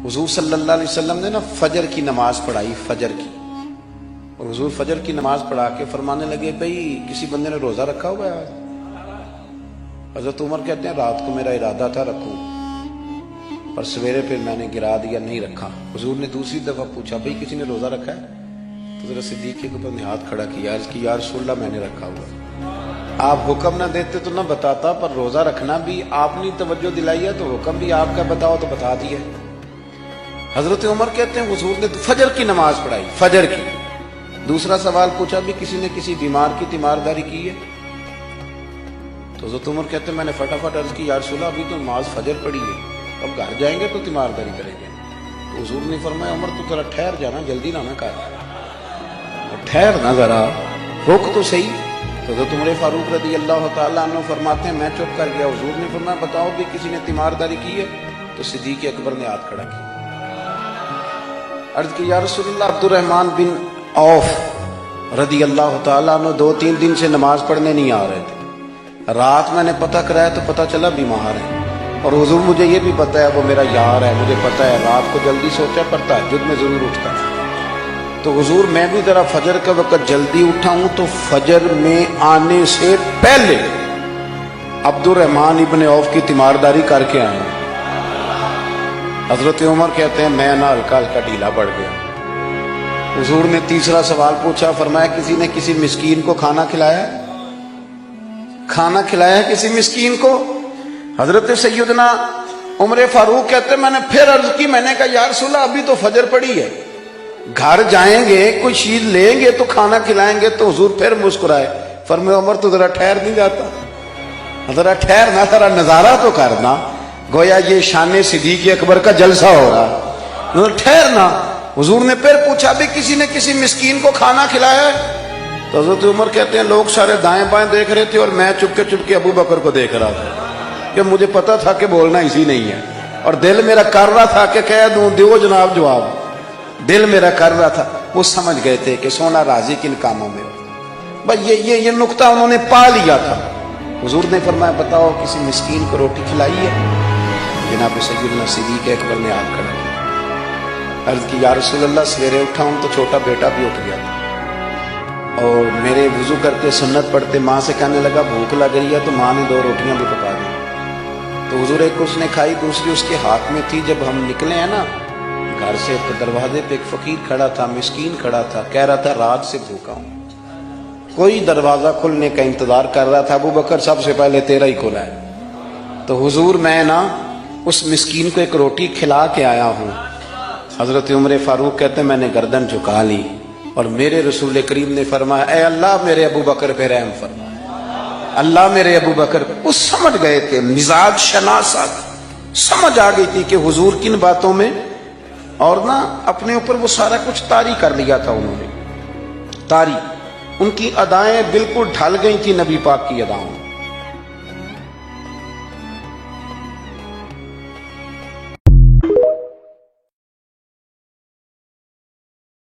حضور صلی اللہ علیہ وسلم نے نا فجر کی نماز پڑھائی، فجر کی، اور حضور فجر کی نماز پڑھا کے فرمانے لگے بھئی کسی بندے نے روزہ رکھا ہوا ہے؟ حضرت عمر کہتے ہیں رات کو میرا ارادہ تھا رکھوں، پر سویرے پھر میں نے گرا دیا، نہیں رکھا۔ حضور نے دوسری دفعہ پوچھا بھئی کسی نے روزہ رکھا ہے؟ تو حضرت صدیق کے اوپر نے ہاتھ کھڑا کیا، عرض کی یا رسول اللہ میں نے رکھا ہوا۔ آپ حکم نہ دیتے تو نہ بتاتا، پر روزہ رکھنا بھی آپ نے توجہ دلائی ہے تو حکم بھی آپ کا بتاؤ تو بتا دیا۔ حضرت عمر کہتے ہیں حضور نے فجر کی نماز پڑھائی، فجر کی۔ دوسرا سوال پوچھا بھی کسی نے کسی بیمار کی تیمارداری کی ہے؟ تو حضرت عمر کہتے ہیں میں نے فٹافٹ عرض کی یا رسول اللہ ابھی تو نماز فجر پڑھی ہے، اب گھر جائیں گے تو تیمارداری کریں گے۔ تو حضور نے فرمایا عمر تو ذرا ٹھہر جانا، جلدی نہ کر، ٹھہر نہ ذرا، رک تو صحیح۔ تو حضرت عمر فاروق رضی اللہ تعالیٰ عنہ فرماتے ہیں میں چپ کر گیا۔ حضور نے فرمایا بتاؤ بھی کسی نے تیمارداری کی ہے؟ تو صدیق اکبر نے ہاتھ کھڑا کیا، عرض کی یا رسول اللہ عبد الرحمن بن عوف رضی اللہ تعالیٰ عنہ 2-3 دن سے نماز پڑھنے نہیں آ رہے تھے، رات میں نے پتہ کرایا تو پتہ چلا بیمار ہے، اور حضور مجھے یہ بھی پتہ ہے وہ میرا یار ہے، مجھے پتہ ہے رات کو جلدی سوتا ہے پر تہجد میں ضرور اٹھتا ہے۔ تو حضور میں بھی ذرا فجر کے وقت جلدی اٹھا ہوں تو فجر میں آنے سے پہلے عبد الرحمن ابن عوف کی تیمارداری کر کے آیا ہوں۔ حضرت عمر کہتے ہیں میں نہ ہلکا ہلکا ڈھیلا پڑ گیا۔ حضور نے تیسرا سوال پوچھا، فرمایا کسی نے کسی مسکین کو کھانا کھلایا ہے؟ کھانا کھلایا ہے کسی مسکین کو؟ حضرت سیدنا عمر فاروق کہتے ہیں میں نے پھر عرض کی، میں نے کہا یا رسول اللہ ابھی تو فجر پڑی ہے، گھر جائیں گے کوئی چیز لیں گے تو کھانا کھلائیں گے۔ تو حضور پھر مسکرائے، فرمایا عمر تو ذرا ٹھہر نہیں جاتا، ذرا ٹھہرنا، ذرا نظارہ تو کرنا، گویا یہ شان صدیق اکبر کا جلسہ ہو رہا، ٹھہرنا۔ حضور نے پھر پوچھا بھی کسی نے کسی مسکین کو کھانا کھلایا ہے؟ تو حضرت عمر کہتے ہیں لوگ سارے دائیں بائیں دیکھ رہے تھے اور میں چپکے چپکے ابو بکر کو دیکھ رہا تھا کہ مجھے پتا تھا کہ بولنا اسی نہیں ہے، اور دل میرا کر رہا تھا کہ کہہ دوں دیو جناب جواب، دل میرا کر رہا تھا۔ وہ سمجھ گئے تھے کہ سونا راضی کن کاموں میں ہو، بس یہ نقطہ انہوں نے پا لیا تھا۔ حضور نے فرمایا بتاؤ کسی مسکین کو روٹی کھلائی ہے؟ جناب سیدنا صدیق اکبر نے ہاتھ کھڑا کیا، عرض کی یا رسول اللہ سویرے اٹھا ہوں تو چھوٹا بیٹا بھی اٹھ گیا تھا، اور میرے وضو کرتے سنت پڑھتے ماں سے کہنے لگا بھوک لگ رہی ہے، تو ماں نے 2 روٹیاں بھی پکا دی۔ تو حضور ایک اس نے کھائی، دوسری اس کے ہاتھ میں تھی۔ جب ہم نکلے ہیں نا گھر سے تو دروازے پہ ایک فقیر کھڑا تھا، مسکین کھڑا تھا، کہہ رہا تھا رات سے بھوکا ہوں، کوئی دروازہ کھلنے کا انتظار کر رہا تھا، ابو بکر سب سے پہلے تیرا ہی کھلا ہے۔ تو حضور میں نا اس مسکین کو ایک روٹی کھلا کے آیا ہوں۔ حضرت عمر فاروق کہتے ہیں میں نے گردن جھکا لی، اور میرے رسول کریم نے فرمایا اے اللہ میرے ابو بکر پہ رحم فرما، اللہ میرے ابو بکر۔ وہ سمجھ گئے تھے، مزاج شناسات سمجھ آ گئی تھی کہ حضور کن باتوں میں، اور نا اپنے اوپر وہ سارا کچھ طاری کر لیا تھا انہوں نے، طاری، ان کی ادائیں بالکل ڈھل گئی تھی نبی پاک کی اداؤں۔